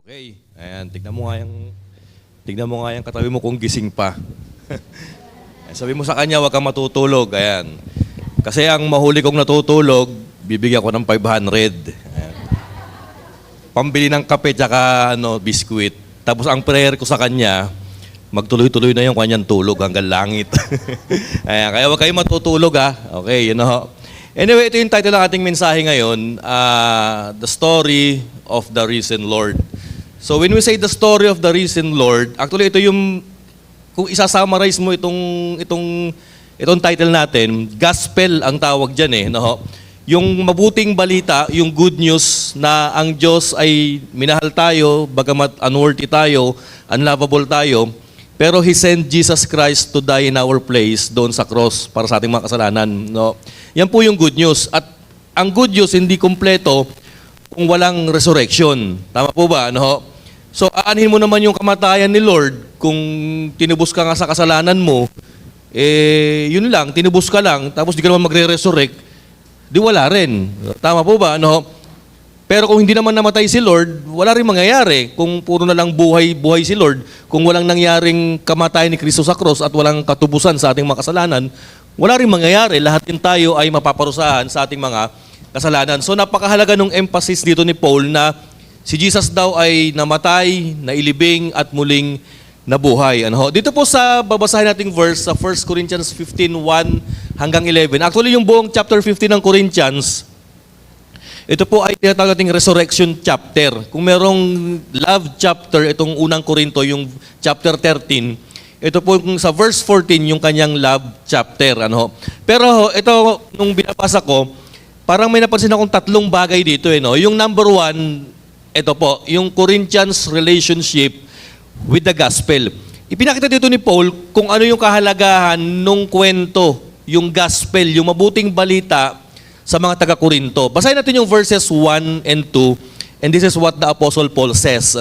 Okay. Ayan, tignan mo nga yung katabi mo kung gising pa. Sabi mo sa kanya, huwag kang matutulog. Ayan. Kasi ang mahuli kong natutulog, bibigyan ko ng 500. Ayan. Pambili ng kape tsaka biskuit. Tapos ang prayer ko sa kanya, magtuloy-tuloy na yung kanyang tulog hanggang langit. Ayan, kaya huwag kayong matutulog ha. Okay, Anyway, ito yung title ng ating mensahe ngayon, The Story of the Risen Lord. So when we say the story of the risen Lord, actually ito yung, kung isa-summarize mo itong title natin, gospel ang tawag dyan Yung mabuting balita, yung good news na ang Diyos ay minahal tayo, bagamat unworthy tayo, unlovable tayo, pero He sent Jesus Christ to die in our place doon sa cross para sa ating mga kasalanan. Yan po yung good news. At ang good news hindi kumpleto kung walang resurrection. Tama po ba? So, aanhin mo naman yung kamatayan ni Lord kung tinubos ka nga sa kasalanan mo, yun lang, tinubos ka lang, tapos di ka naman magre-resurrect, di wala rin. Tama po ba? Pero kung hindi naman namatay si Lord, wala rin mangyayari. Kung puro na lang buhay si Lord, kung walang nangyaring kamatayan ni Kristo sa cross at walang katubusan sa ating mga kasalanan, wala rin mangyayari. Lahat din tayo ay mapaparusahan sa ating mga kasalanan. So napakahalaga ng emphasis dito ni Paul na si Jesus daw ay namatay, nailibing at muling nabuhay. Dito po sa babasahin nating verse sa 1 Corinthians 15:1 hanggang 11. Actually, yung buong chapter 15 ng Corinthians, ito po ay tinatawag nating resurrection chapter. Kung merong love chapter, itong unang Korinto, yung chapter 13, ito po kung sa verse 14, yung kanyang love chapter. Pero ito, nung binabasa ko, parang may napansin akong tatlong bagay dito. Yung number one, ito po, yung Corinthians relationship with the gospel. Ipinakita dito ni Paul kung ano yung kahalagahan nung kwento, yung gospel, yung mabuting balita sa mga taga-Korinto. Basahin natin yung verses 1 and 2, and this is what the Apostle Paul says.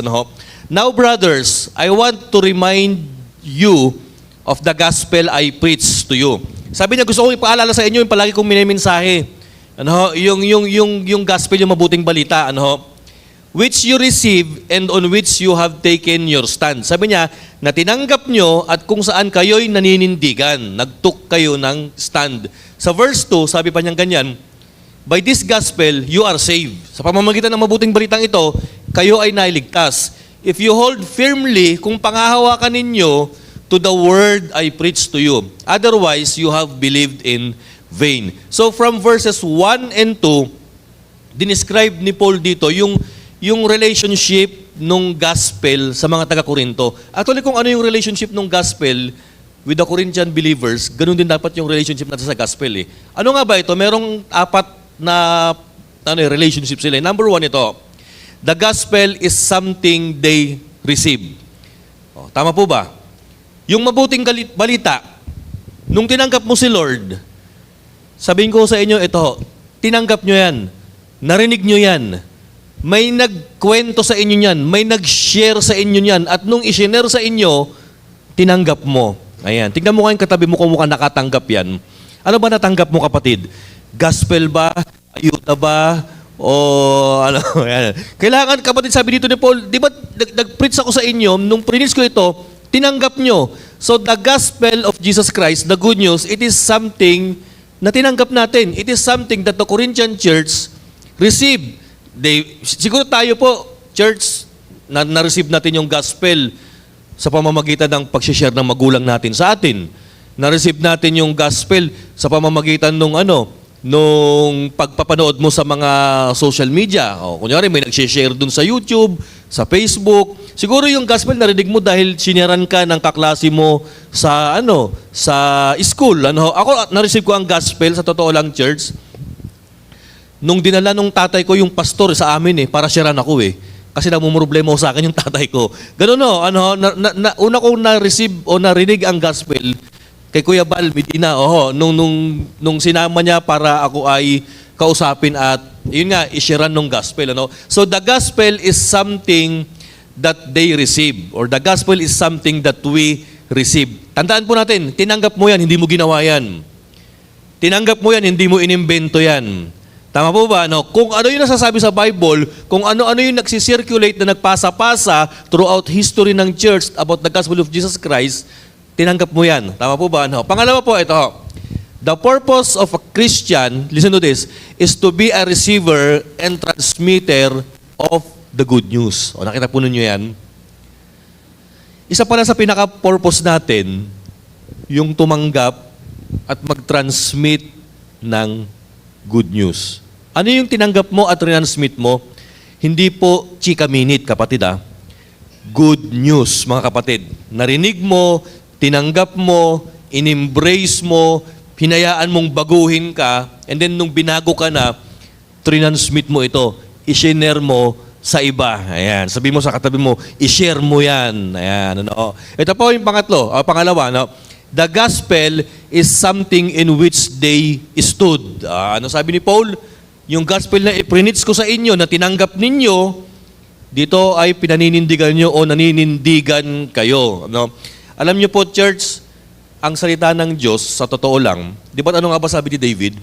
Now, brothers, I want to remind you of the gospel I preach to you. Sabi niya, gusto kong ipaalala sa inyo yung palagi kong minimensahe. Yung gospel, yung mabuting balita, which you receive and on which you have taken your stand. Sabi niya, na tinanggap nyo at kung saan kayo'y naninindigan, nagtook kayo ng stand. Sa verse 2, sabi pa niyang ganyan, by this gospel, you are saved. Sa pamamagitan ng mabuting balitang ito, kayo ay nailigtas. If you hold firmly, kung pangahawakan ninyo, to the word I preach to you. Otherwise, you have believed in vain. So from verses 1 and 2, dinescribe ni Paul dito yung relationship nung gospel sa mga taga-Korinto. Actually, kung ano yung relationship nung gospel with the Corinthian believers, ganun din dapat yung relationship natin sa gospel. Ano nga ba ito? Merong apat na relationship sila. Number one ito, the gospel is something they receive. Tama po ba? Yung mabuting balita, nung tinanggap mo si Lord, sabihin ko sa inyo, ito, tinanggap nyo yan, narinig nyo yan, may nagkwento sa inyo niyan, may nag-share sa inyo niyan, at nung i-share sa inyo, tinanggap mo. Ayan, tignan mo nga yung katabi mo kung mukhang nakatanggap yan. Ano ba natanggap mo, kapatid? Gospel ba? Ayuda ba? O ano? Ayan. Kailangan, kapatid, sabi dito ni Paul, di ba nag-preach ako sa inyo, nung preach ko ito, tinanggap nyo. So the gospel of Jesus Christ, the good news, it is something na tinanggap natin. It is something that the Corinthian church received. Siguro tayo po, church, na-receive natin yung gospel sa pamamagitan ng pag-share ng magulang natin sa atin. Na-receive natin yung gospel sa pamamagitan nung pagpapanood mo sa mga social media. Kunyari, may nag-share dun sa YouTube, sa Facebook. Siguro yung gospel narinig mo dahil siniran ka ng kaklase mo sa school. Ako, na-receive ko ang gospel, sa totoo lang, church, nung dinala nung tatay ko yung pastor sa amin para sharean ako Kasi namumroblema ko sa akin yung tatay ko. Ganun una ko na-receive o narinig ang gospel kay Kuya Bal Medina. Nung sinama niya para ako ay kausapin at yun nga, i-sharean ng gospel. So the gospel is something that they receive or the gospel is something that we receive. Tandaan po natin, tinanggap mo yan, hindi mo ginawa yan. Tinanggap mo yan, hindi mo inimbento yan. Tama po ba? No? Kung ano yung nasasabi sa Bible, kung ano-ano yung nagsisirculate na nagpasa-pasa throughout history ng church about the gospel of Jesus Christ, tinanggap mo yan. Tama po ba? No? Pangalawa po, ito. The purpose of a Christian, listen to this, is to be a receiver and transmitter of the good news. O nakita po ninyo yan? Isa pala sa pinaka-purpose natin, yung tumanggap at mag-transmit ng good news. Ano yung tinanggap mo at transmit mo? Hindi po chika minute, kapatid Good news, mga kapatid. Narinig mo, tinanggap mo, in-embrace mo, hinayaan mong baguhin ka, and then nung binago ka na, transmit mo ito, i-share mo sa iba. Ayan. Sabi mo sa katabi mo, i-share mo yan. Ayan. Ano? Ito po yung pangalawa. No? The gospel is something in which they stood. Ano sabi ni Paul? Yung gospel na iprinits ko sa inyo, na tinanggap ninyo, dito ay pinaninindigan nyo o naninindigan kayo. No? Alam nyo po, church, ang salita ng Diyos, sa totoo lang, di ba ano nga ba sabi ni David?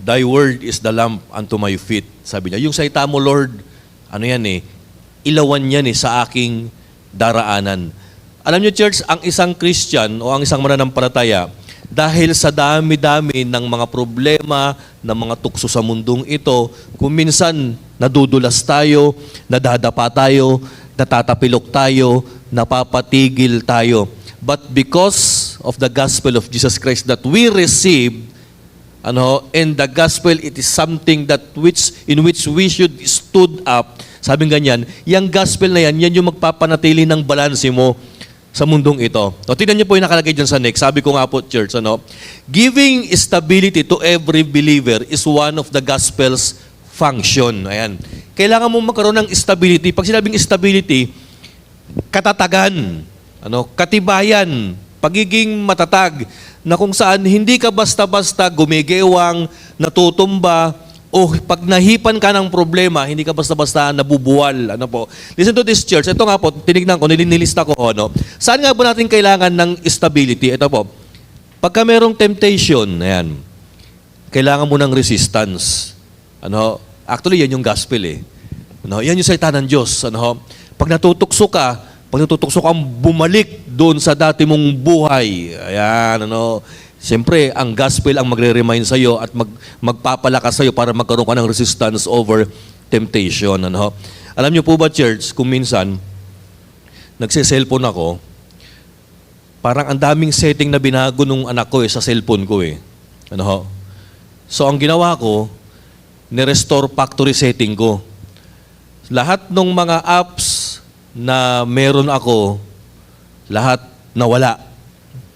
Thy word is the lamp unto my feet. Sabi niya, yung salita mo, Lord, ano yan ilawan yan sa aking daraanan. Alam niyo, church, ang isang Christian o ang isang mananampalataya, dahil sa dami-dami ng mga problema, ng mga tukso sa mundong ito, kung minsan nadudulas tayo, nadadapa tayo, natatapilok tayo, napapatigil tayo. But because of the gospel of Jesus Christ that we received, and the gospel, it is something in which we should stood up. Sabing ganyan, yung gospel na yan yung magpapanatili ng balanse mo sa mundong ito. O, tingnan niyo po yung nakalagay dyan sa next. Sabi ko nga po, church, giving stability to every believer is one of the gospel's function. Ayan. Kailangan mo magkaroon ng stability. Pag sinabing stability, katatagan, katibayan, pagiging matatag, na kung saan hindi ka basta-basta gumigewang, natutumba, o pag nahipan ka ng problema, hindi ka basta-basta nabubuwal. Listen to this, church. Ito nga po, tinignan ko, nilista ko. Saan nga ba natin kailangan ng stability? Ito po, pagka merong temptation, ayan, kailangan mo ng resistance. Actually, yan yung gospel Yan yung salita ng Diyos. Pag natutukso kang bumalik doon sa dati mong buhay. Ayan, Siyempre, ang gospel ang magre-remind sa iyo at magpapalakas sa iyo para magkaroon ka ng resistance over temptation. Alam niyo po ba, church, kung minsan, nagse-cellphone ako, parang ang daming setting na binago nung anak ko sa cellphone ko So, ang ginawa ko, ni-restore factory setting ko. Lahat ng mga apps na meron ako, lahat nawala.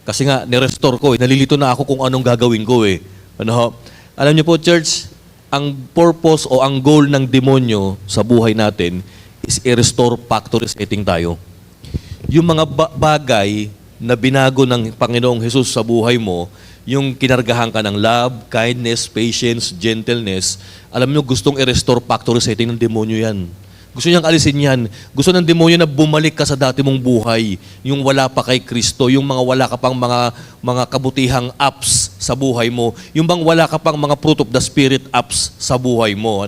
Kasi nga, ni-restore ko Nalilito na ako kung anong gagawin ko Alam niyo po, church, ang purpose o ang goal ng demonyo sa buhay natin is i-restore factory setting tayo. Yung mga bagay na binago ng Panginoong Hesus sa buhay mo, yung kinargahan ka ng love, kindness, patience, gentleness, alam niyo, gustong i-restore factory setting ng demonyo yan. Gusto niyang alisin yan. Gusto ng demonyo na bumalik ka sa dati mong buhay. Yung wala pa kay Kristo. Yung mga wala ka pang mga kabutihang apps sa buhay mo. Yung bang wala ka pang mga fruit of the Spirit apps sa buhay mo.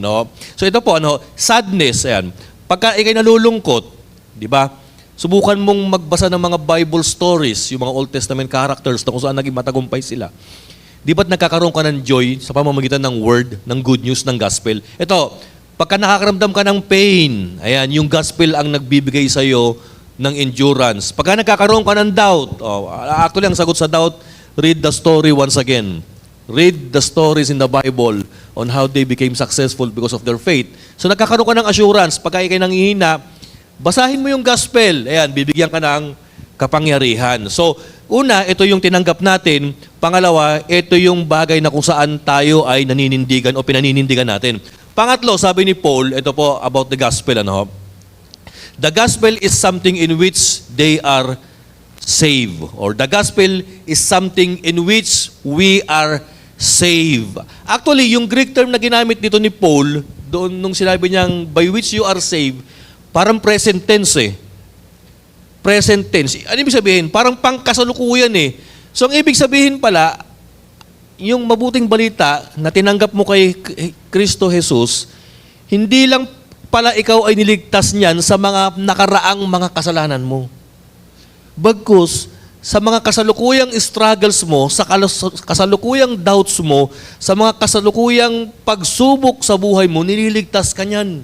So ito po, sadness. Ayan. Pagka ikay nalulungkot, di ba? Subukan mong magbasa ng mga Bible stories, yung mga Old Testament characters na kung saan naging matagumpay sila. Di ba't nagkakaroon ka ng joy sa pamamagitan ng word, ng good news, ng gospel? Ito, pagka nakakaramdam ka ng pain, ayan, yung gospel ang nagbibigay sa iyo ng endurance. Pagka nagkakaroon ka ng doubt, actually ang sagot sa doubt, read the story once again. Read the stories in the Bible on how they became successful because of their faith. So nagkakaroon ka ng assurance, pagka ikay nanghihina, basahin mo yung gospel. Ayan, bibigyan ka ng kapangyarihan. So, una, ito yung tinanggap natin. Pangalawa, ito yung bagay na kung saan tayo ay naninindigan o pinaninindigan natin. Pangatlo, sabi ni Paul, ito po about the gospel. The gospel is something in which they are saved. Or the gospel is something in which we are saved. Actually, yung Greek term na ginamit dito ni Paul, doon nung sinabi niyang by which you are saved, parang present tense Present tense. Ano ibig sabihin? Parang pangkasalukuyan So, ang ibig sabihin pala, yung mabuting balita na tinanggap mo kay Kristo Jesus, hindi lang pala ikaw ay niligtas niyan sa mga nakaraang mga kasalanan mo. Bagkus, sa mga kasalukuyang struggles mo, sa kasalukuyang doubts mo, sa mga kasalukuyang pagsubok sa buhay mo, nililigtas ka niyan.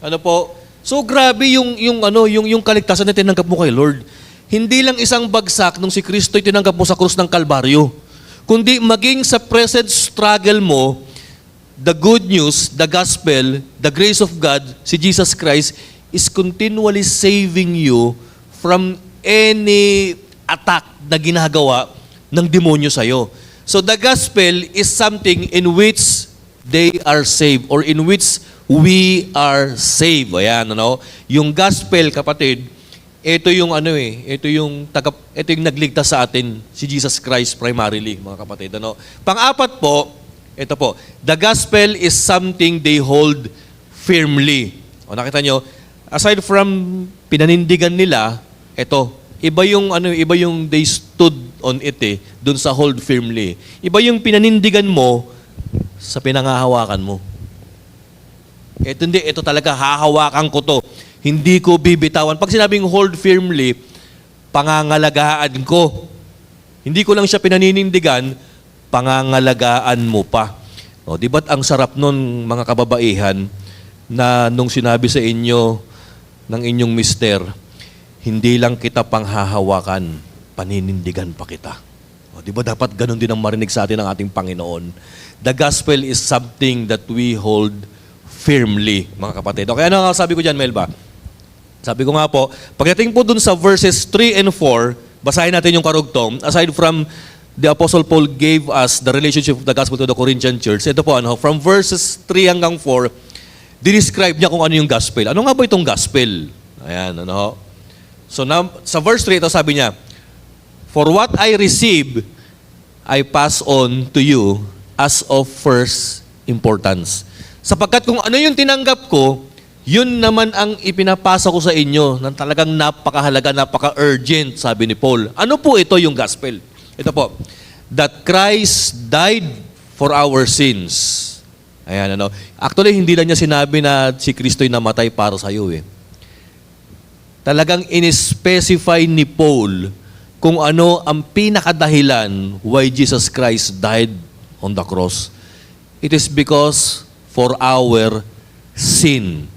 Ano po? So grabe yung kaligtasan na tinanggap mo kay Lord. Hindi lang isang bagsak nung si Kristo ay tinanggap mo sa krus ng Kalbaryo, kundi maging sa present struggle mo, the good news, the gospel, the grace of God, si Jesus Christ, is continually saving you from any attack na ginagawa ng demonyo sa'yo. So the gospel is something in which they are saved or in which we are saved. Ayan, ano? Yung gospel, kapatid, ito yung ito yung nagligtas sa atin, si Jesus Christ primarily, mga kapatid. Ano? Pang-apat po, ito po, the gospel is something they hold firmly. O nakita nyo, aside from pinanindigan nila, ito, iba yung they stood on it dun sa hold firmly. Iba yung pinanindigan mo sa pinangahawakan mo. Ito talaga, hahawakan ko to. Hindi ko bibitawan. Pag sinabing hold firmly, pangangalagaan ko. Hindi ko lang siya pinaninindigan, pangangalagaan mo pa. O, di ba't ang sarap nun, mga kababaihan, na nung sinabi sa inyo ng inyong mister, hindi lang kita panghahawakan, paninindigan pa kita. O, di ba dapat ganun din ang marinig sa atin ng ating Panginoon? The gospel is something that we hold firmly, mga kapatid. Okay, ano nga sabi ko dyan, Melba? Sabi ko nga po, pagdating po dun sa verses 3 and 4, basahin natin yung karugtong. Aside from the Apostle Paul gave us the relationship of the gospel to the Corinthian church, ito po, from verses 3 hanggang 4, dinescribe niya kung ano yung gospel. Ano nga ba itong gospel? Ayan, ano? So, sa verse 3, ito sabi niya, for what I receive, I pass on to you as of first importance. Sapagkat kung ano yung tinanggap ko, yun naman ang ipinapasa ko sa inyo na talagang napakahalaga, napaka-urgent, sabi ni Paul. Ano po ito yung gospel? Ito po, that Christ died for our sins. Ayan, ano. Actually, hindi lang niya sinabi na si Kristo'y namatay para sa iyo Talagang in-specify ni Paul kung ano ang pinakadahilan why Jesus Christ died on the cross. It is because for our sin.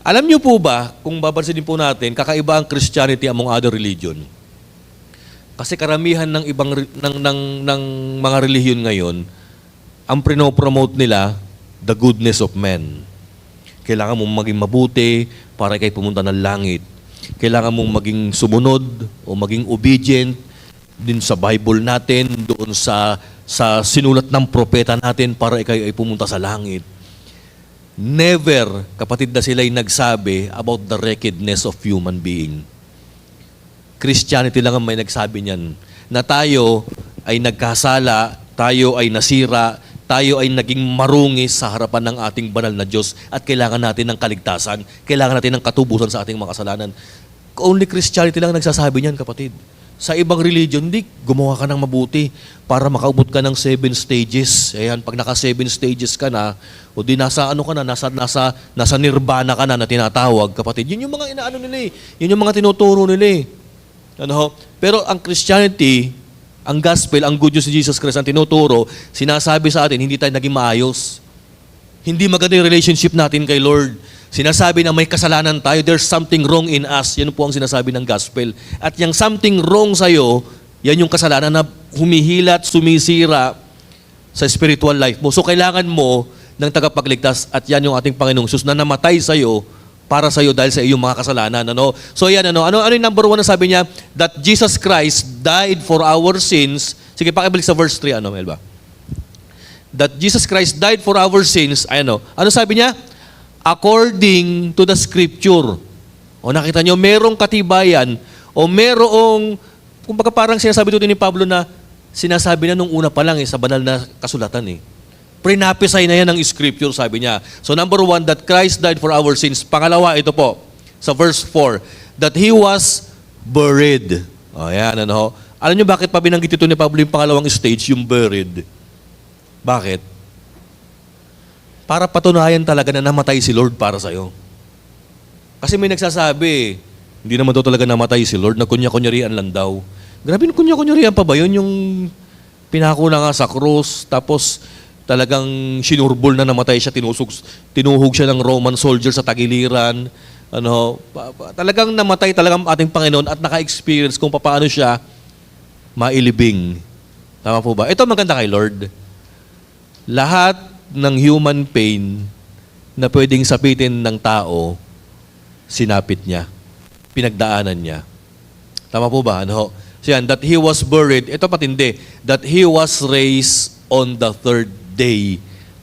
Alam niyo po ba, kung babansinin po natin, kakaiba ang Christianity among other religion. Kasi karamihan ng ibang ng mga relihiyon ngayon, ang prinopromote nila, the goodness of men. Kailangan mong maging mabuti para ikay pumunta ng langit. Kailangan mong maging sumunod o maging obedient din sa Bible natin, doon sa sinulat ng propeta natin para ikay ay pumunta sa langit. Never, kapatid na sila'y nagsabi about the wickedness of human being. Christianity lang ang may nagsabi niyan, na tayo ay nagkasala, tayo ay nasira, tayo ay naging marungis sa harapan ng ating banal na Diyos at kailangan natin ng kaligtasan, kailangan natin ng katubusan sa ating mga kasalanan. Only Christianity lang nagsasabi niyan, kapatid. Sa ibang religion, hindi, gumawa ka ng mabuti para makaubot ka ng 7 stages. Ayan, pag naka 7 stages ka na, o di nasa nasa nirvana ka na tinatawag, kapatid. Yun yung mga inaano nila Yun yung mga tinuturo nila Ano? Pero ang Christianity, ang gospel, ang good news ni Jesus Christ, ang tinuturo, sinasabi sa atin, hindi tayo naging maayos. Hindi maganda yung relationship natin kay Lord. Sinasabi na may kasalanan tayo, there's something wrong in us. Yan po ang sinasabi ng gospel. At yung something wrong sa'yo, yan yung kasalanan na humihilat, sumisira sa spiritual life mo. So kailangan mo ng tagapagligtas at yan yung ating Panginoong Jesus na namatay sa'yo para sa'yo dahil sa iyong mga kasalanan. Ano? So yan, ano yung number 1 na sabi niya? That Jesus Christ died for our sins. Sige, pakibalik sa verse 3, Melba? That Jesus Christ died for our sins. Ano sabi niya? According to the Scripture. O nakita nyo, merong katibayan o merong, kumbaga parang sinasabi dito ni Pablo na sinasabi na nung una pa lang sa banal na kasulatan Prinapisay na yan ng Scripture, sabi niya. So number 1, that Christ died for our sins. Pangalawa, ito po, sa verse 4, that He was buried. O yan, Alam niyo bakit pa binanggit ito ni Pablo yung pangalawang stage, yung buried? Bakit? Para patunayan talaga na namatay si Lord para sa'yo. Kasi may nagsasabi, hindi naman daw talaga namatay si Lord, nagkunya-kunyarian lang daw. Grabe, kunya-kunyarian pa ba yun? Yung pinako na nga sa krus, tapos talagang sinurbol na namatay siya, tinuhog siya ng Roman soldier sa tagiliran. Talagang namatay talaga ang ating Panginoon at naka-experience kung paano siya mailibing. Tama po ba? Ito maganda kay Lord. Lahat ng human pain na pwedeng sapitin ng tao, sinapit niya. Pinagdaanan niya. Tama po ba? So yan, that He was buried, ito patindi, that He was raised on the third day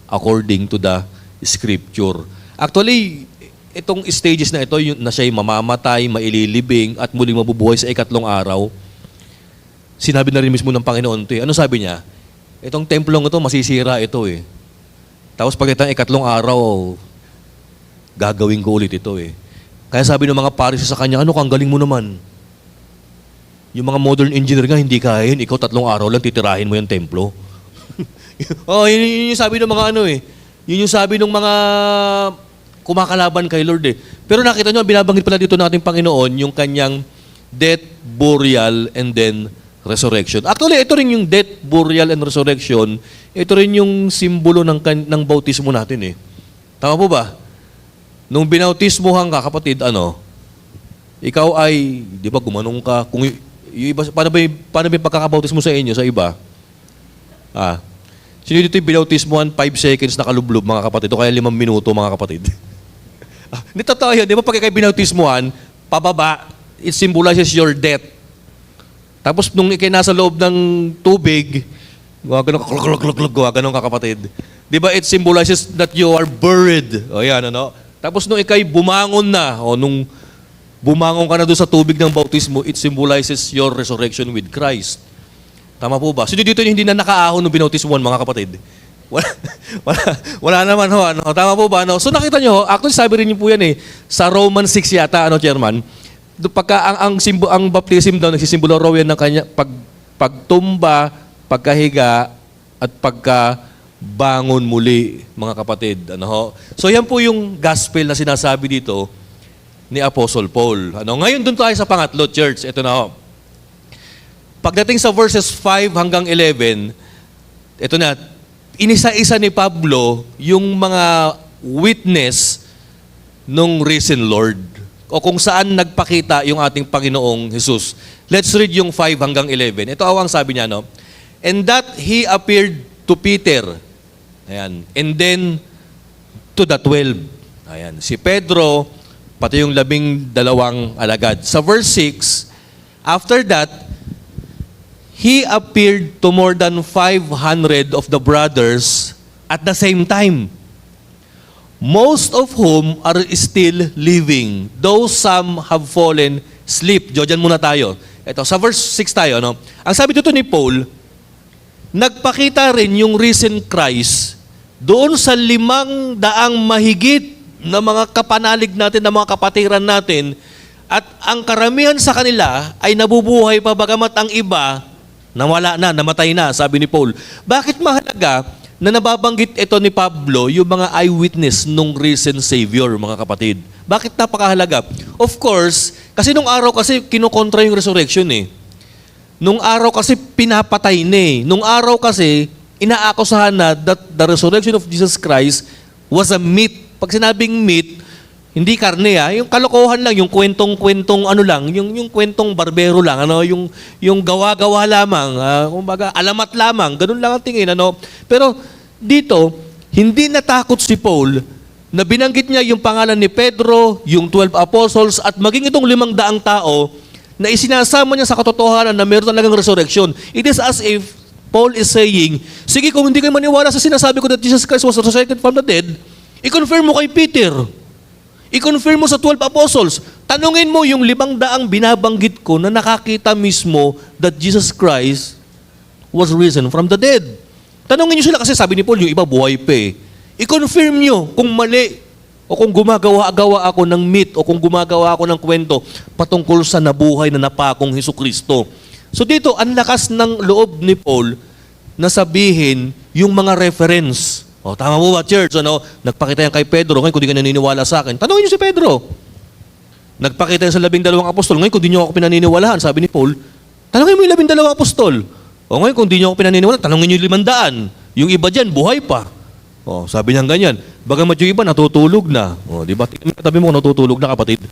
according to the Scripture. Actually, itong stages na ito, yung na siya'y mamamatay, maililibing, at muling mabubuhay sa ikatlong araw, sinabi na rin mismo ng Panginoon ito. Ano sabi niya? Itong templong ito, masisira ito eh. Tapos pag itong ikatlong araw, gagawin ko ulit ito eh. Kaya sabi ng mga paris sa kanya, ano kang galing mo naman? Yung mga modern engineer nga, hindi kaya yun. Ikaw 3 araw lang, titirahin mo yung templo. Yun yung sabi ng mga Yun yung sabi ng mga kumakalaban kay Lord eh. Pero nakita nyo, binabanggit pala dito nating Panginoon, yung kanyang death, burial, and then resurrection. Actually, ito rin yung death, burial, and resurrection. Ito rin yung simbolo ng bautismo natin eh. Tama po ba? Nung binautismohan ka, kapatid, ikaw ay, di ba, gumanong ka. Kung yung iba, paano ba yung pagkakabautismo sa inyo, sa iba? Sino dito yung binautismohan 5 seconds na kalublob, mga kapatid, o kaya 5 minuto, mga kapatid? Nito tayo, di ba, pag ikay binautismohan, pababa, it symbolizes your death. Tapos nung ikay nasa loob ng tubig, gumagano ka kapatid. Di ba it symbolizes that you are buried. O yan, Tapos nung ikay bumangon na, nung bumangon ka na doon sa tubig ng bautismo, it symbolizes your resurrection with Christ. Tama po ba? Sino dito yung hindi na nakaahon ng binautismuhan, mga kapatid? Wala naman ho. Tama po ba? So nakita nyo, actually sabi rin niyo po yan eh, sa Romans 6 yata, Chairman, pagka ang baptism daw, nagsisimbolo raw yan ng kanya, pagtumba, pagkahiga, at pagkabangon muli, mga kapatid. So yan po yung gospel na sinasabi dito ni Apostle Paul. Ngayon doon tayo sa pangatlo, church. Ito na ho. Pagdating sa verses 5 hanggang 11, ito na, inisa-isa ni Pablo yung mga witness nung risen Lord o kung saan nagpakita yung ating Panginoong Jesus. Let's read yung 5 hanggang 11. Ito ang sabi niya, And that He appeared to Peter. Ayan. And then to the 12. Ayan. Si Pedro, pati yung 12 alagad. Sa verse 6, after that, He appeared to more than 500 of the brothers at the same time, most of whom are still living, though some have fallen asleep. Diyan muna tayo. Ito, sa verse 6 tayo. Ang sabi dito ni Paul, nagpakita rin yung risen Christ doon sa 500 mahigit na mga kapanalig natin, na mga kapatiran natin, at ang karamihan sa kanila ay nabubuhay pa, bagamat ang iba nawala na, namatay na, sabi ni Paul. Bakit mahalaga na nababanggit ito ni Pablo, yung mga eyewitness nung risen Savior, mga kapatid? Bakit napakahalaga? Of course, kasi nung araw kasi kinukontra yung resurrection eh. Nung araw kasi pinapatay na eh. Nung araw kasi inaakusahan na that the resurrection of Jesus Christ was a myth. Pag sinabing myth, hindi karne yung kalokohan lang, yung kwentong lang, yung kwentong barbero lang, yung gawa-gawa lamang, kumbaga alamat lamang, ganun lang ang tingin, Pero dito, hindi natakot si Paul na binanggit niya yung pangalan ni Pedro, yung 12 apostles, at maging itong 500 tao na isinasama niya sa katotohanan na meron talagang resurrection. It is as if Paul is saying, sige, kung hindi kayo maniwala sa sinasabi ko that Jesus Christ was resurrected from the dead, i-confirm mo kay Peter. I-confirm mo sa 12 apostles. Tanungin mo yung 500 binabanggit ko na nakakita mismo that Jesus Christ was risen from the dead. Tanungin nyo sila kasi sabi ni Paul, yung iba buhay pa eh. I-confirm nyo kung mali o kung gumagawa ako ng myth o kung gumagawa ako ng kwento patungkol sa nabuhay na napakong Hesukristo. So dito, ang lakas ng loob ni Paul na sabihin yung mga reference. O, tama mo ba, church? Ano? Nagpakita yan kay Pedro. Ngayon, kung di ka naniniwala sa akin, tanongin niyo si Pedro. Nagpakita yan sa 12 apostol. Ngayon, kung di niyo ako pinaniniwalaan, sabi ni Paul, tanongin mo yung 12 apostol. O ngayon, kung di niyo ako pinaniniwalaan, tanongin niyo yung 500. Yung iba dyan, buhay pa. O, sabi niya ganyan. Bagamat yung iba, natutulog na. O, di ba? Tabi mo, natutulog na, kapatid.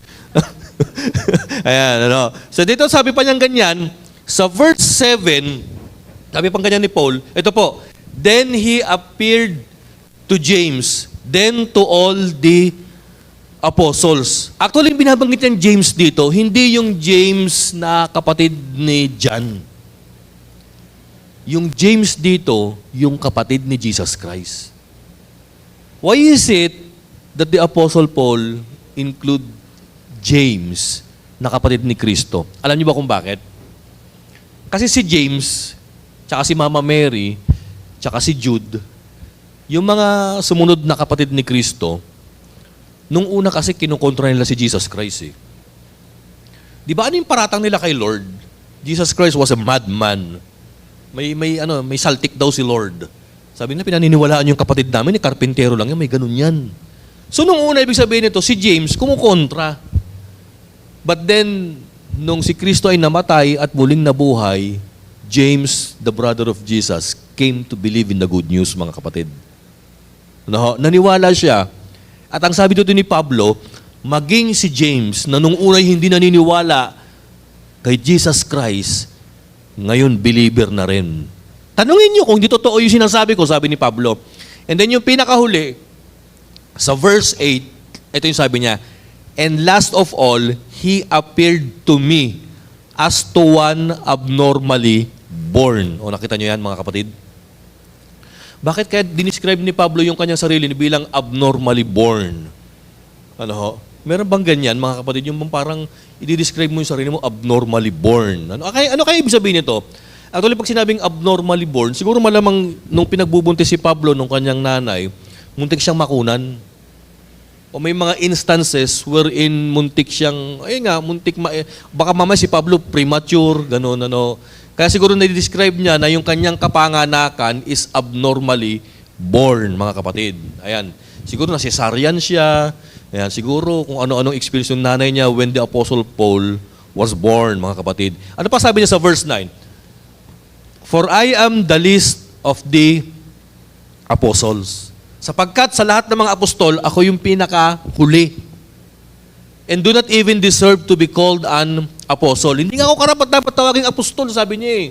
Ayan, ano. So dito, sabi pa niyang ganyan, sa verse 7, sabi pang ganyan ni Paul, ito po, then he appeared to James, then to all the apostles. Actually, yung binabanggit niyang James dito, hindi yung James na kapatid ni John. Yung James dito, yung kapatid ni Jesus Christ. Why is it that the Apostle Paul include James na kapatid ni Kristo? Alam niyo ba kung bakit? Kasi si James, tsaka si Mama Mary, tsaka si Jude, yung mga sumunod na kapatid ni Kristo, nung una kasi kinukontra nila si Jesus Christ eh. Di ba ano yung paratang nila kay Lord? Jesus Christ was a madman. May saltik daw si Lord. Sabi na, pinaniniwalaan yung kapatid namin, ni karpintero lang yan, may ganun yan. So nung una, ibig sabihin nito, si James kumukontra. But then, nung si Kristo ay namatay at muling nabuhay, James, the brother of Jesus, came to believe in the good news, mga kapatid. Naniwala siya. At ang sabi dito ni Pablo, maging si James, na nung unay hindi naniniwala kay Jesus Christ, ngayon believer na rin. Tanungin niyo kung di totoo yung sinasabi ko, sabi ni Pablo. And then yung pinakahuli, sa verse 8, ito yung sabi niya, and last of all, he appeared to me as to one abnormally born. O nakita niyo yan, mga kapatid? Bakit kaya dinescribe ni Pablo yung kanyang sarili bilang abnormally born? Ano ho? Meron bang ganyan, mga kapatid, yung parang i-describe mo yung sarili mo abnormally born? Ano kaya ibig sabihin nito? Actually, pag sinabing abnormally born, siguro malamang nung pinagbubuntis si Pablo nung kanyang nanay, muntik siyang makunan. O may mga instances wherein muntik siyang, baka mamaya si Pablo premature, gano'n, ano. Kaya siguro na-describe niya na yung kanyang kapanganakan is abnormally born, mga kapatid. Ayan. Siguro na cesarean siya. Ayan. Siguro kung ano-anong experience yung nanay niya when the Apostle Paul was born, mga kapatid. Ano pa sabi niya sa verse 9? For I am the least of the apostles. Sapagkat sa lahat ng mga apostol, ako yung pinakahuli. And do not even deserve to be called an apostle. Hindi nga ako karapat dapat tawaging apostol, sabi niya eh.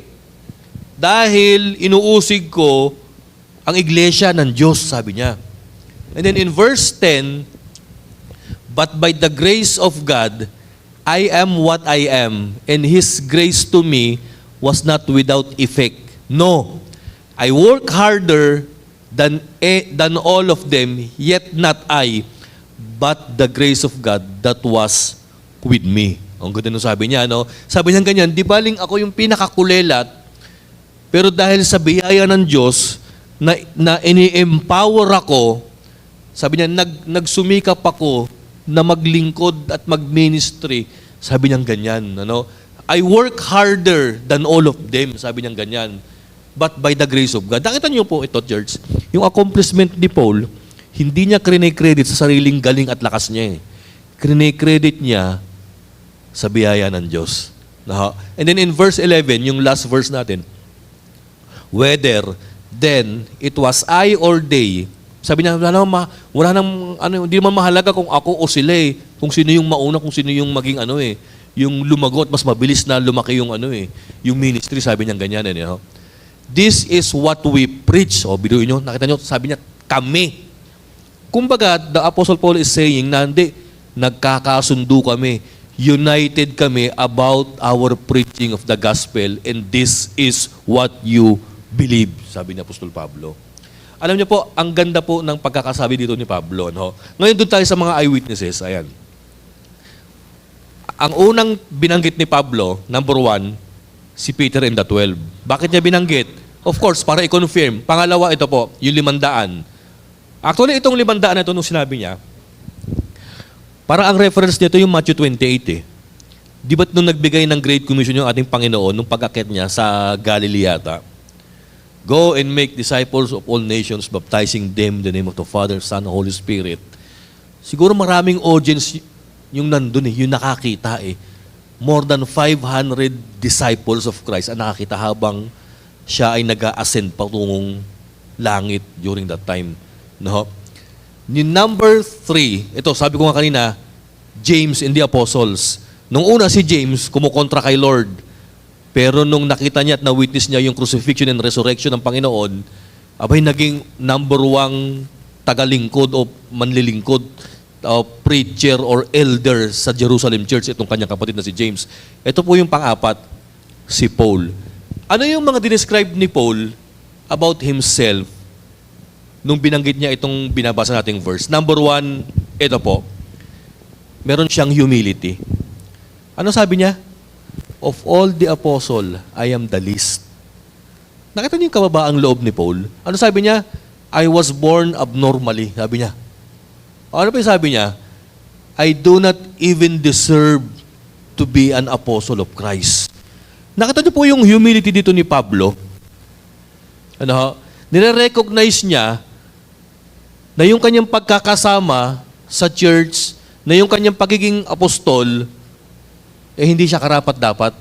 Dahil inuusig ko ang iglesia ng Diyos, sabi niya. And then in verse 10, but by the grace of God, I am what I am, and His grace to me was not without effect. No, I work harder than all of them, yet not I, but the grace of God that was with me. Ang ganda nung sabi niya, no? Sabi niya ganyan, di baling ako yung pinakakulelat, pero dahil sa biyaya ng Diyos, na ini-empower ako, sabi niya, nagsumikap ako na maglingkod at mag-ministry. Sabi niya ganyan, ano? I work harder than all of them, sabi niya ganyan. But by the grace of God. Nakita niyo po ito, church, yung accomplishment ni Paul, hindi niya kine-credit sa sariling galing at lakas niya. Kine-credit niya sa biyaya ng Diyos. And then in verse 11, yung last verse natin, whether then it was I or they, sabi niya, hindi naman mahalaga kung ako o sila eh. Kung sino yung mauna, kung sino yung maging yung lumagot, mas mabilis na lumaki yung yung ministry, sabi niya ganyan. This is what we preach. O, biduin nyo, nakita nyo, sabi niya, kami. Kumbaga, the Apostle Paul is saying na hindi, nagkakasundo kami, united kami about our preaching of the gospel, and this is what you believe, sabi ni Apostol Pablo. Alam niyo po, ang ganda po ng pagkakasabi dito ni Pablo. No? Ngayon doon tayo sa mga eyewitnesses. Ayan. Ang unang binanggit ni Pablo, number 1, si Peter and the 12. Bakit niya binanggit? Of course, para i-confirm. Pangalawa, ito po, yung 500. Actually, itong 500 na ito nung sinabi niya, para ang reference nito yung Matthew 28 eh. Di ba't nung nagbigay ng Great Commission yung ating Panginoon, nung pag-akit niya sa Galilee yata, go and make disciples of all nations, baptizing them in the name of the Father, Son, and Holy Spirit. Siguro maraming audience yung nandun yung nakakita More than 500 disciples of Christ ang nakakita habang siya ay nag-ascend patungong langit during that time. No? Yung number 3, ito sabi ko nga kanina, James and the Apostles. Nung una si James, kumukontra kay Lord. Pero nung nakita niya at na-witness niya yung crucifixion and resurrection ng Panginoon, abay naging number 1 tagalingkod o manlilingkod, preacher or elder sa Jerusalem Church, itong kanyang kapatid na si James. Ito po yung pang-apat, si Paul. Ano yung mga dinescribe ni Paul about himself nung binanggit niya itong binabasa nating verse? Number 1, ito po, meron siyang humility. Ano sabi niya? Of all the apostle, I am the least. Nakita niyo yung kababaang loob ni Paul? Ano sabi niya? I was born abnormally, sabi niya. Ano pa yung sabi niya? I do not even deserve to be an apostle of Christ. Nakita niyo po yung humility dito ni Pablo? Nire-recognize niya na yung kanyang pagkakasama sa church, na yung kanyang pagiging apostol, hindi siya karapat-dapat.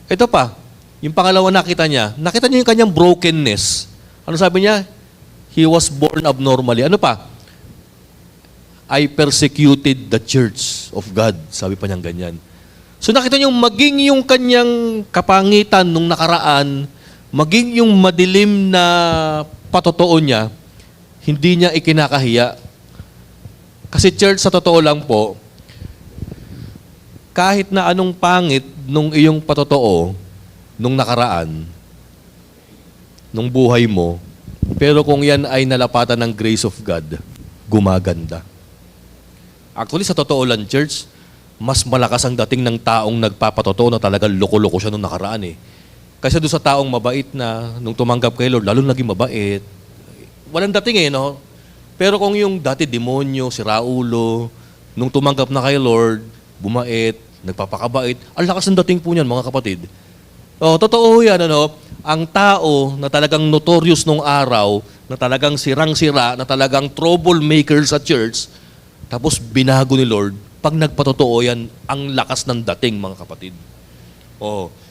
Ito pa, yung pangalawa nakita niya yung kanyang brokenness. Ano sabi niya? He was born abnormally. Ano pa? I persecuted the church of God. Sabi pa niyang ganyan. So nakita niyo, maging yung kanyang kapangitan nung nakaraan, maging yung madilim na patotoo niya, hindi niya ikinakahiya. Kasi church, sa totoo lang po, kahit na anong pangit nung iyong patotoo, nung nakaraan, nung buhay mo, pero kung yan ay nalapatan ng grace of God, gumaganda. Actually, sa totoo lang, church, mas malakas ang dating ng taong nagpapatotoo na talagang loko-loko siya nung nakaraan Kasi doon sa taong mabait na, nung tumanggap kay Lord, lalo naging mabait. Walang dating no? Pero kung yung dati demonyo, si Raulo, nung tumanggap na kay Lord, bumait, nagpapakabait, ang lakas ng dating po niyan, mga kapatid. Totoo yan, ang tao na talagang notorious nung araw, na talagang sirang-sira, na talagang troublemaker sa church, tapos binago ni Lord, pag nagpatotoo yan, ang lakas ng dating, mga kapatid.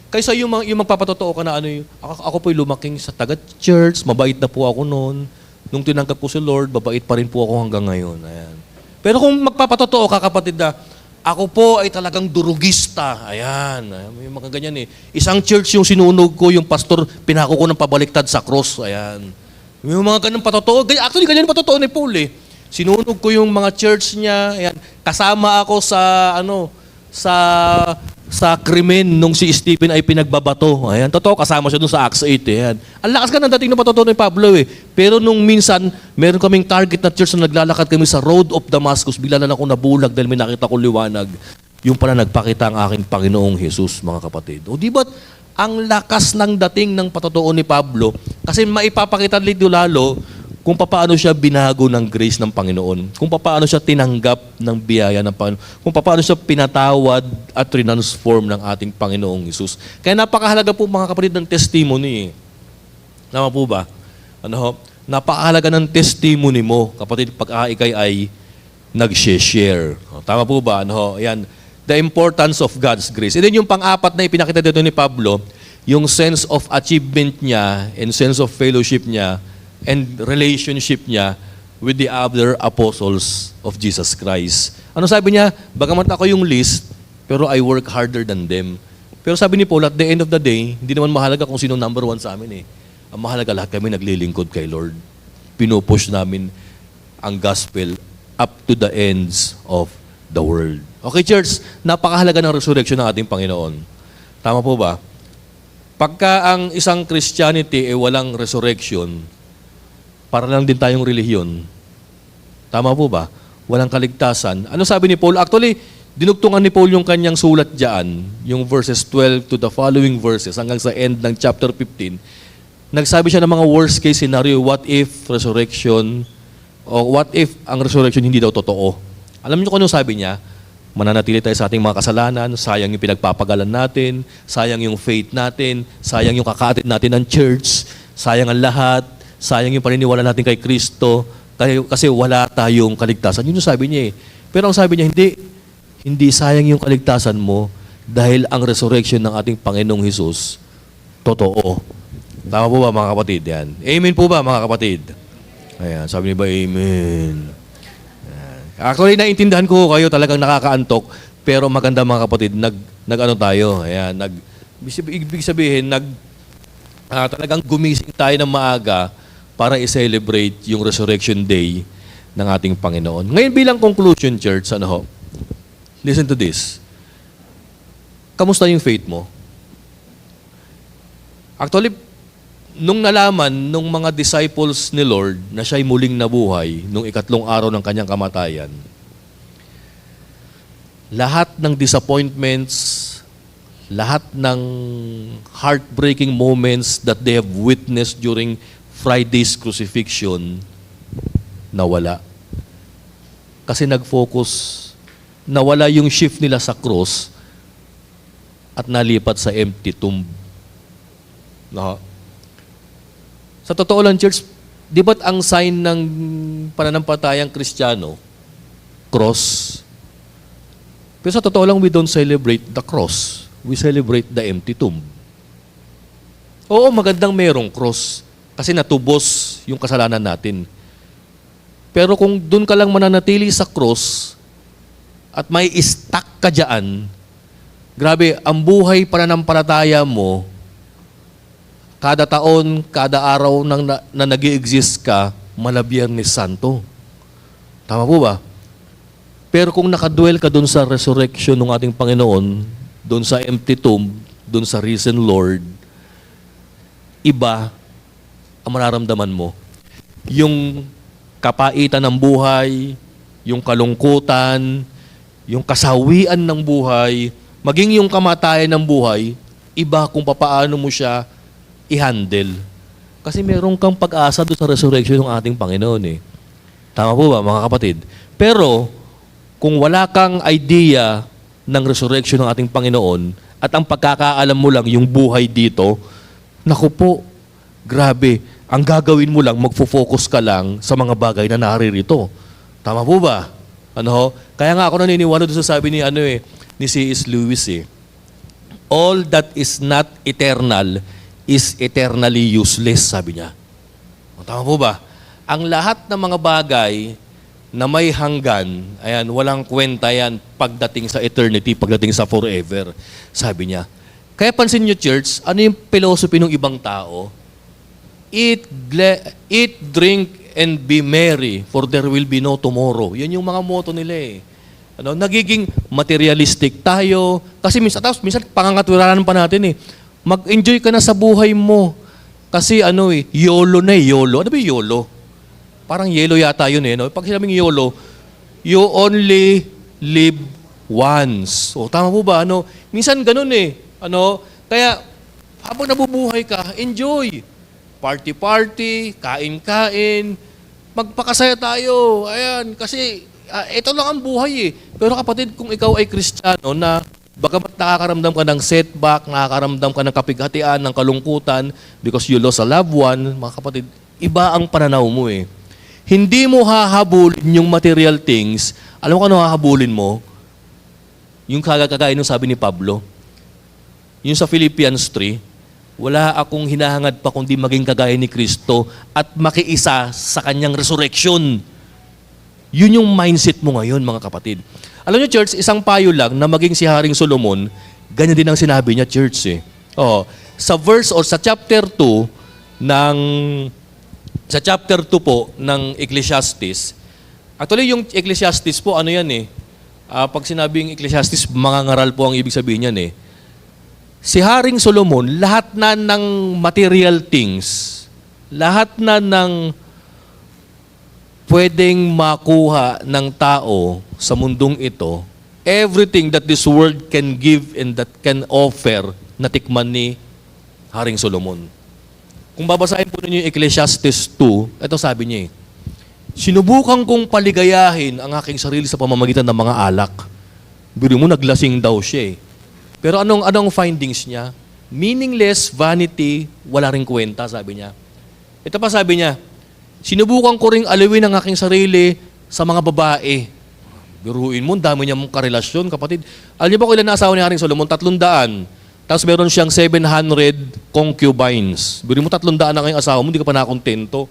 Kaysa yung magpapatotoo ka na ako po'y lumaking sa taga-church, mabait na po ako noon. Nung tinanggap ko si Lord, babait pa rin po ako hanggang ngayon. Ayan. Pero kung magpapatotoo ka, kapatid, na ako po ay talagang durugista. Ayan. May mga ganyan Isang church yung sinunog ko, yung pastor, pinako ko ng pabaliktad sa cross. Ayan. May mga ganang patotoo. Actually, ganyan patotoo ni Paul Sinunog ko yung mga church niya. Ayan. Kasama ako sa krimen nung si Stephen ay pinagbabato. Ayan, totoo, kasama siya dun sa Acts 8. Ayan. Ang lakas ka ng dating na patotoo ni Pablo Pero nung minsan, meron kaming target na church na naglalakad kami sa road of Damascus, bigla na ako nabulag dahil may nakita ko liwanag. Yung pala nagpakita ang aking Panginoong Jesus, mga kapatid. Di ba't ang lakas ng dating ng patotoo ni Pablo? Kasi maipapakita dito lalo kung paano siya binago ng grace ng Panginoon, kung paano siya tinanggap ng biyaya ng Panginoon, kung paano siya pinatawad at transform ng ating Panginoong Jesus. Kaya napakahalaga po, mga kapatid, ng testimony. Tama po ba? Napakahalaga ng testimony mo, kapatid, pag ikay ay nag-share. Tama po ba? Yan. The importance of God's grace. And then yung pang-apat na ipinakita dito ni Pablo, yung sense of achievement niya and sense of fellowship niya and relationship niya with the other apostles of Jesus Christ. Ano sabi niya? Bagamat ako yung least, pero I work harder than them. Pero sabi ni Paul, at the end of the day, hindi naman mahalaga kung sino number 1 sa amin Ang mahalaga, lahat kami naglilingkod kay Lord. Pinupush namin ang gospel up to the ends of the world. Okay, church, napakahalaga ng resurrection ng ating Panginoon. Tama po ba? Pagka ang isang Christianity ay walang resurrection, para lang din tayong relihiyon. Tama po ba? Walang kaligtasan. Ano sabi ni Paul? Actually, dinugtungan ni Paul yung kanyang sulat dyan, yung verses 12 to the following verses, hanggang sa end ng chapter 15. Nagsabi siya ng mga worst case scenario, what if resurrection, o what if ang resurrection hindi daw totoo? Alam niyo kung ano sabi niya? mananatili tayo sa ating mga kasalanan, sayang yung pinagpapagalan natin, sayang yung faith natin, sayang yung kakaatid natin ng church, sayang ang lahat, sayang yung paniniwala natin kay Kristo, kasi wala tayong kaligtasan. Yun yung sabi niya eh. Pero ang sabi niya, hindi sayang yung kaligtasan mo dahil ang resurrection ng ating Panginoong Hesus, totoo. Tama po ba mga kapatid? Yan. Amen po ba mga kapatid? Ayan, sabi niyo ba amen? Ayan. Actually, naintindihan ko kayo talagang nakakaantok, pero maganda mga kapatid, nag-ano tayo, ayan, ibig sabihin, talagang gumising tayo ng maaga para i-celebrate yung Resurrection Day ng ating Panginoon. Ngayon bilang conclusion, church, listen to this. Kamusta yung faith mo? Actually, nung nalaman nung mga disciples ni Lord na siya'y muling nabuhay nung ikatlong araw ng kanyang kamatayan, lahat ng disappointments, lahat ng heartbreaking moments that they have witnessed during Friday's crucifixion, nawala. Kasi nag-focus, nawala yung shift nila sa cross at nalipat sa empty tomb. No? Sa totoo lang, church, di ba't ang sign ng pananampalatayang Kristiyano, cross? Pero sa totoo lang, we don't celebrate the cross. We celebrate the empty tomb. Oo, magandang merong cross kasi natubos yung kasalanan natin. Pero kung doon ka lang mananatili sa cross at may stuck ka dyan, grabe, ang buhay pananampalataya mo, kada taon, kada araw na nag-i-exist ka, mala Biyernes Santo. Tama po ba? Pero kung nakadwell ka doon sa resurrection ng ating Panginoon, doon sa empty tomb, doon sa risen Lord, iba ang mararamdaman mo. Yung kapaitan ng buhay, yung kalungkutan, yung kasawian ng buhay, maging yung kamatayan ng buhay, iba kung papaano mo siya i-handle. Kasi meron kang pag-asa doon sa resurrection ng ating Panginoon eh. Tama po ba mga kapatid? Pero, kung wala kang idea ng resurrection ng ating Panginoon at ang pagkakaalam mo lang yung buhay dito, naku po, grabe, ang gagawin mo lang, magfo-focus ka lang sa mga bagay na naririto. Tama po ba? Kaya nga ako naniniwala doon sa sabi ni C.S. Lewis eh. All that is not eternal is eternally useless, sabi niya. Tama po ba? Ang lahat ng mga bagay na may hanggan, ayan, walang kwenta yan pagdating sa eternity, pagdating sa forever, sabi niya. Kaya pansin niyo, church, ano yung philosophy ng ibang tao? Eat, drink, and be merry, for there will be no tomorrow. Yan yung mga motto nila eh. Nagiging materialistic tayo, kasi minsan pangangatwiranan pa natin eh. Mag-enjoy ka na sa buhay mo. Kasi YOLO na eh, YOLO. Ano ba yung YOLO? Parang yellow yata yun eh. No? Pag sinabing YOLO, you only live once. O, tama po ba? Minsan ganun eh. Kaya, habang nabubuhay ka, enjoy. Party-party, kain-kain, magpakasaya tayo. Ayan, kasi ito lang ang buhay eh. Pero kapatid, kung ikaw ay Kristiyano na bagamat nakakaramdam ka ng setback, nakakaramdam ka ng kapighatian, ng kalungkutan, because you lost a loved one, mga kapatid, iba ang pananaw mo eh. Hindi mo hahabulin yung material things. Alam mo kung ano hahabulin mo? Yung kagagagain ng sabi ni Pablo. Yung sa Philippians 3, wala akong hinahangad pa kundi maging kagaya ni Kristo at makiisa sa kanyang resurrection. Yun yung mindset mo ngayon, mga kapatid. Alam niyo, church, isang payo lang na maging si Haring Solomon, ganyan din ang sinabi niya, church eh. Sa verse or sa chapter 2 po ng Ecclesiastes, actually yung Ecclesiastes po, ano yan eh, pag sinabing Ecclesiastes, mga ngaral po ang ibig sabihin yan eh. Si Haring Solomon, lahat na ng material things, lahat na ng pwedeng makuha ng tao sa mundong ito, everything that this world can give and that can offer, natikman ni Haring Solomon. Kung babasahin po ninyo yung Ecclesiastes 2, ito sabi niya eh, sinubukan kong paligayahin ang aking sarili sa pamamagitan ng mga alak. Biro mo, naglasing daw siya eh. Pero anong findings niya? Meaningless, vanity, wala ring kwenta, sabi niya. Ito pa sabi niya, sinubukan ko ring alawin ang aking sarili sa mga babae. Biruin mo, dami niya mong karelasyon, kapatid. Alam niyo ba kung ilan na asawa ni Haring Solomon? 300. Tapos meron siyang 700 concubines. Biruin mo, 300 na kayong asawa mo, hindi ka pa nakontento.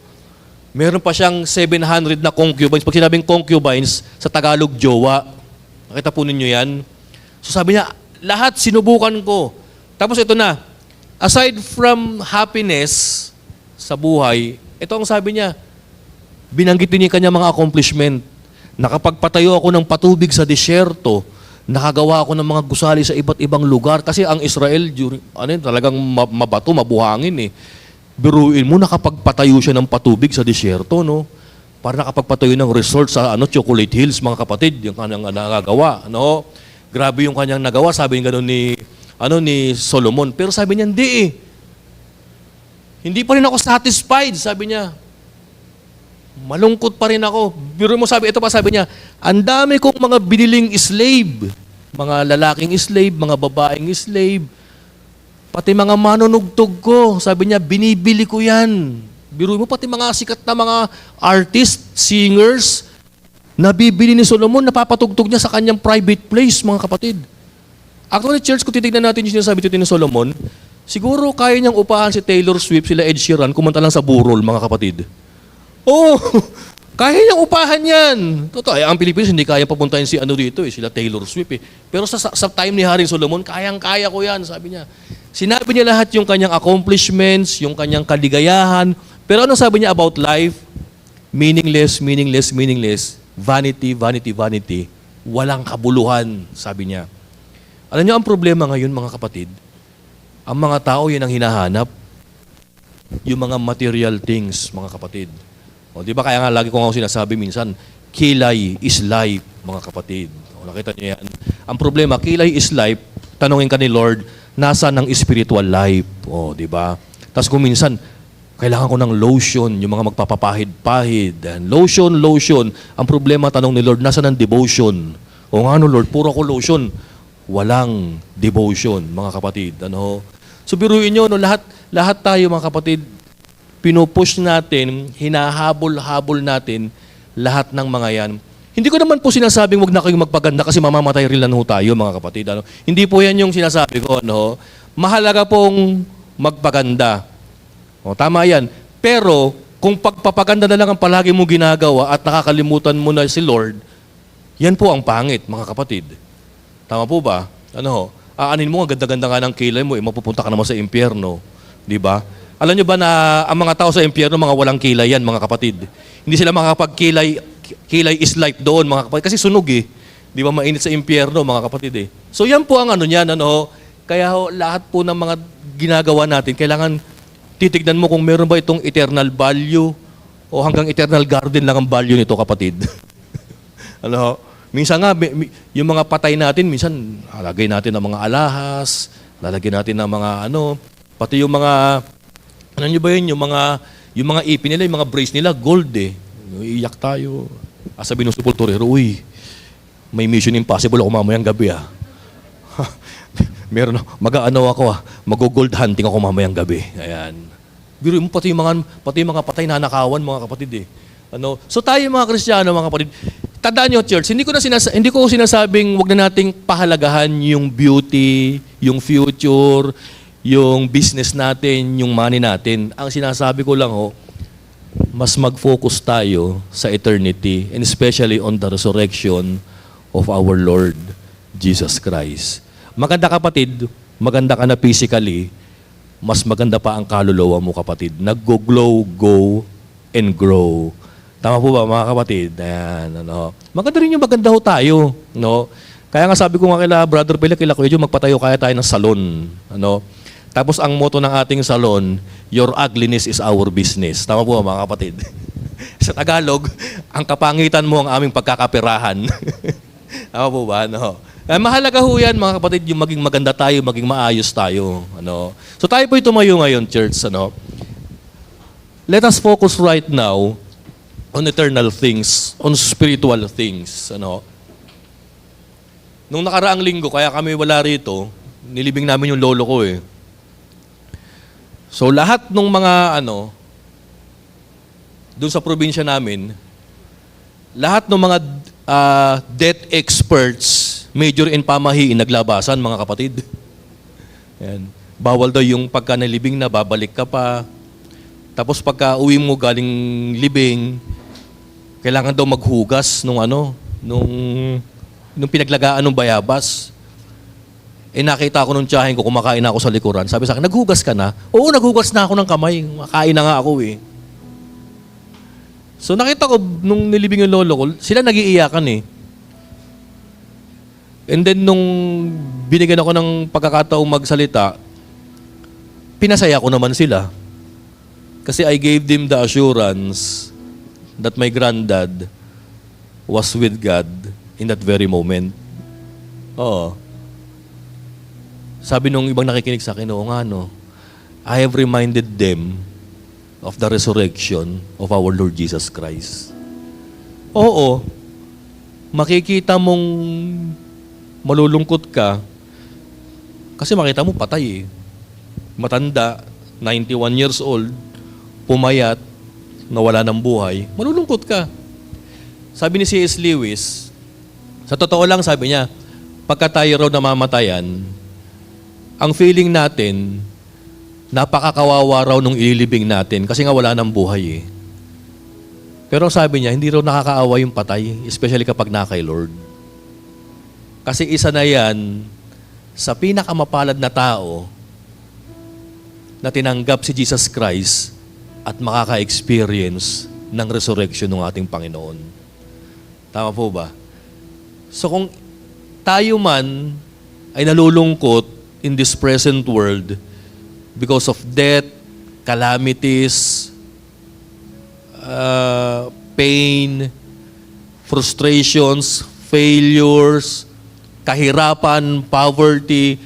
Meron pa siyang 700 na concubines. Pag sinabing concubines, sa Tagalog, jowa. Nakita po ninyo yan? So sabi niya, lahat sinubukan ko. Tapos ito na, aside from happiness sa buhay, ito ang sabi niya, binanggit din niya kanya mga accomplishment. Nakapagpatayo ako ng patubig sa disyerto, nakagawa ako ng mga gusali sa iba't ibang lugar. Kasi ang Israel, talagang mabato, mabuhangin eh. Biruin mo, nakapagpatayo siya ng patubig sa disyerto, no? Para nakapagpatayo ng resort sa Chocolate Hills, mga kapatid, yung kanyang nagagawa, no? Grabe yung kanyang nagawa, sabi nga ni Solomon. Pero sabi niya, hindi eh. Hindi pa rin ako satisfied, sabi niya. Malungkot pa rin ako. Biro mo, ito pa sabi niya, ang dami kong mga biniling slave, mga lalaking slave, mga babaeng slave, pati mga manunugtog ko, sabi niya, binibili ko yan. Biro mo, pati mga sikat na mga artist, singers, nabibili ni Solomon, napapatugtog niya sa kanyang private place, mga kapatid. Actually, church, kung titignan natin yung sinasabi dito ni Solomon, siguro kaya niyang upahan si Taylor Swift, sila Ed Sheeran, kumanta lang sa burol, mga kapatid. Oh, kaya niyang upahan yan. Totoo, ang Pilipinas hindi kaya papuntahin si dito, sila Taylor Swift eh. Pero sa time ni Haring Solomon, kayang-kaya ko yan, sabi niya. Sinabi niya lahat yung kanyang accomplishments, yung kanyang kaligayahan. Pero ano sabi niya about life? Meaningless, meaningless, meaningless. Vanity, vanity, vanity. Walang kabuluhan, sabi niya. Alam niyo ang problema ngayon, mga kapatid? Ang mga tao, yan ang hinahanap. Yung mga material things, mga kapatid. O, di ba kaya nga lagi ko nga sinasabi minsan, kilay is life, mga kapatid. O, nakita niyo yan. Ang problema, kilay is life, tanungin ka ni Lord, nasa ng spiritual life. O, di ba? Tapos kung minsan, kailangan ko ng lotion, yung mga magpapapahid-pahid. Lotion, lotion. Ang problema, tanong ni Lord, nasa ng devotion? O nga no, Lord, puro ko lotion. Walang devotion, mga kapatid. Ano? So, biruin nyo, no, lahat tayo, mga kapatid, pinupush natin, hinahabol-habol natin lahat ng mga yan. Hindi ko naman po sinasabing wag na kayong magpaganda kasi mamamatay rin lang ho tayo, mga kapatid. Ano? Hindi po yan yung sinasabi ko. Ano? Mahalaga pong magpaganda. O, tama yan. Pero, kung pagpapaganda na lang ang palagi mo ginagawa at nakakalimutan mo na si Lord, yan po ang pangit, mga kapatid. Tama po ba? Ano ho? Aanin mo, ang ganda-ganda nga ng kilay mo, mapupunta ka naman sa impyerno. Di ba? Alam nyo ba na ang mga tao sa impyerno, mga walang kilay yan, mga kapatid? Hindi sila makakapagkilay, kilay is life doon, mga kapatid. Kasi sunog eh. Di ba mainit sa impyerno, mga kapatid eh. So yan po ang ano niyan, ano. Kaya ho, lahat po ng mga ginagawa natin, kailangan titignan mo kung meron ba itong eternal value o hanggang eternal garden lang ang value nito, kapatid. Ano ho? Minsan nga, yung mga patay natin, minsan lalagay natin ng mga alahas, lalagyan natin ng mga pati yung mga, ano nyo ba yun, yung mga ipin nila, yung mga brace nila, gold eh. Iiyak tayo. Sabi ng sepulturero, uy, may mission impossible ako mamayang gabi ah. Meron, mag-gold hunting ako mamayang gabi. Ayan. Biro mo, pati yung mga patay na nakawan, mga kapatid eh. So tayo mga Kristiyano, mga kapatid, tandaan nyo, church, hindi ko sinasabing wag na nating pahalagahan yung beauty, yung future, yung business natin, yung money natin. Ang sinasabi ko lang mas mag-focus tayo sa eternity and especially on the resurrection of our Lord Jesus Christ. Maganda kapatid, maganda ka na physically, mas maganda pa ang kaluluwa mo kapatid. Nag-glow, go, and grow. Tama po ba mga kapatid? Ayan, maganda rin yung maganda ho tayo. No? Kaya nga sabi ko nga kila Brother Pele, kila Kuya Jo, magpatayo kaya tayo ng salon. Tapos ang motto ng ating salon, your ugliness is our business. Tama po ba mga kapatid? Sa Tagalog, ang kapangitan mo ang aming pagkakapirahan. Tama po ba? Mahalaga ho yan mga kapatid, yung maging maganda tayo, maging maayos tayo. So tayo po'y tumayo ngayon, church. Let us focus right now on eternal things, on spiritual things. Nung nakaraang linggo, kaya kami wala rito, nilibing namin yung lolo ko eh. So lahat ng mga doon sa probinsya namin, lahat ng mga death experts, major in pamahiin, naglabasan mga kapatid. Yan. Bawal daw yung pagka nalibing na, babalik ka pa. Tapos pagka uwi mo galing libing, kailangan daw maghugas nung pinaglagaan ng bayabas. Nakita ko nung tiyahin ko, kumakain ako sa likuran. Sabi sa akin, naghugas ka na? Oo, naghugas na ako ng kamay. Makain na nga ako eh. So nakita ko, nung nilibing yung lolo ko, sila nag-iiyakan eh. And then nung binigyan ako ng pagkakataong magsalita, pinasaya ko naman sila. Kasi I gave them the assurance that my granddad was with God in that very moment. Oo. Sabi nung ibang nakikinig sa akin, oo nga no, I have reminded them of the resurrection of our Lord Jesus Christ. Oo, makikita mong malulungkot ka kasi makita mo patay eh. Matanda, 91 years old, pumayat, nawala ng buhay, malulungkot ka. Sabi ni C.S. Lewis, sa totoo lang sabi niya, pagka tayo raw namamatayan, ang feeling natin, napakakawawa raw nung ililibing natin kasi nga wala ng buhay eh. Pero sabi niya, hindi raw nakakaawa yung patay, especially kapag na kay Lord. Kasi isa na yan sa pinakamapalad na tao na tinanggap si Jesus Christ at makaka-experience ng resurrection ng ating Panginoon. Tama po ba? So kung tayo man ay nalulungkot in this present world, because of death, calamities, pain, frustrations, failures, kahirapan, poverty,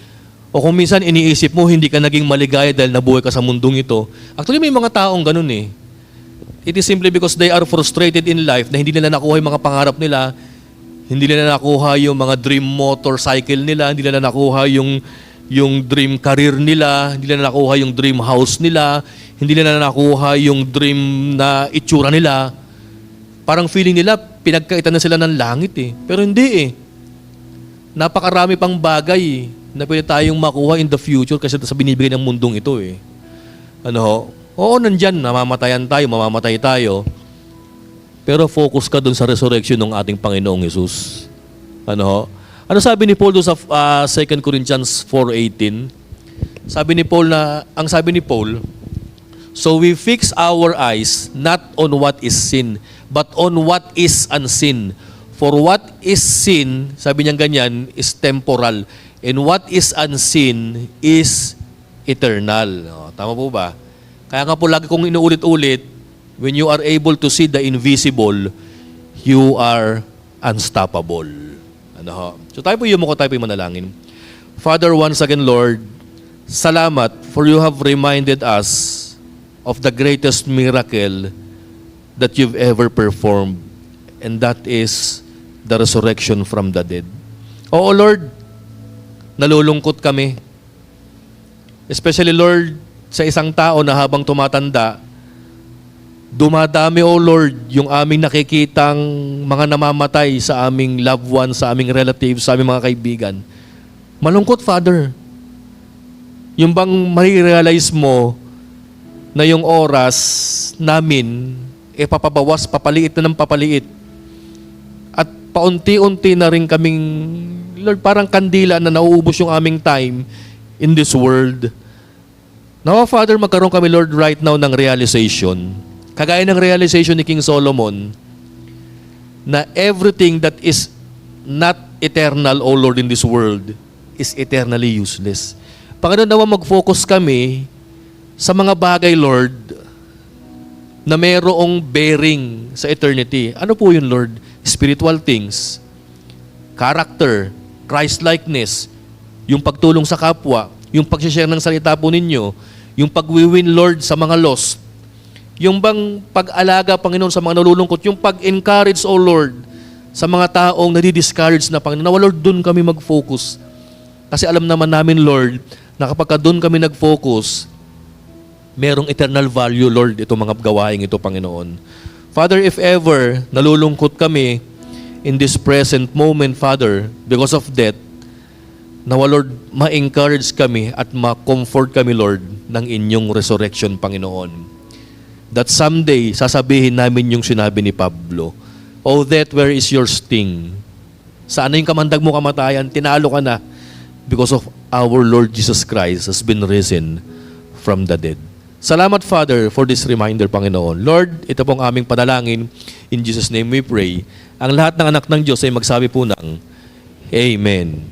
o kung minsan iniisip mo, hindi ka naging maligaya dahil nabuhay ka sa mundong ito. Actually, may mga taong ganun eh. It is simply because they are frustrated in life na hindi nila nakuha yung mga pangarap nila, hindi nila nakuha yung mga dream motorcycle nila, hindi nila nakuha yung dream career nila, hindi nila nakuha yung dream house nila, hindi nila nakuha yung dream na itsura nila. Parang feeling nila, pinagkaitan na sila ng langit eh. Pero hindi eh. Napakarami pang bagay na pwede tayong makuha in the future kasi sa binibigay ng mundong ito eh. Oo, nandyan, mamamatay tayo. Pero focus ka dun sa resurrection ng ating Panginoong Jesus. Ano sabi ni Paul doon sa 2 Corinthians 4:18? Sabi ni Paul, so we fix our eyes not on what is sin, but on what is unseen. For what is sin, sabi niya ganyan, is temporal. And what is unseen is eternal. Tama po ba? Kaya nga po lagi kong inuulit-ulit, when you are able to see the invisible, you are unstoppable. So tayo po tayo po manalangin. Father, once again, Lord, salamat for you have reminded us of the greatest miracle that you've ever performed, and that is the resurrection from the dead. Oo, Lord, nalulungkot kami. Especially, Lord, sa isang tao na habang tumatanda, dumadami, O Lord, yung aming nakikitang mga namamatay sa aming loved ones, sa aming relatives, sa aming mga kaibigan. Malungkot, Father. Yung bang marirealize mo na yung oras namin papabawas, papaliit na ng papaliit. At paunti-unti na rin kaming, Lord, parang kandila na nauubos yung aming time in this world. Now, Father, magkaroon kami, Lord, right now ng realization. Kagaya ng realization ni King Solomon na everything that is not eternal, O Lord, in this world is eternally useless. Panginoon, nawa mag-focus kami sa mga bagay, Lord, na mayroong bearing sa eternity. Ano po yun, Lord? Spiritual things, character, Christ-likeness, yung pagtulong sa kapwa, yung pag-share ng salita po ninyo, yung pag-win, Lord, sa mga lost, yung bang pag-alaga, Panginoon, sa mga nalulungkot, yung pag-encourage, O Lord, sa mga taong nadi-discourage na, Panginoon, nawa, Lord, doon kami mag-focus. Kasi alam naman namin, Lord, na kapag doon kami nag-focus, merong eternal value, Lord, itong mga gawaing ito, Panginoon. Father, if ever nalulungkot kami in this present moment, Father, because of death, nawa, Lord, ma-encourage kami at ma-comfort kami, Lord, ng inyong resurrection, Panginoon. That someday, sasabihin namin yung sinabi ni Pablo, "Oh, death, where is your sting?" Saan yung kamandag mo kamatayan? Tinalo ka na because of our Lord Jesus Christ has been risen from the dead. Salamat, Father, for this reminder, Panginoon. Lord, ito pong aming panalangin. In Jesus' name we pray. Ang lahat ng anak ng Diyos ay magsabi po ng Amen.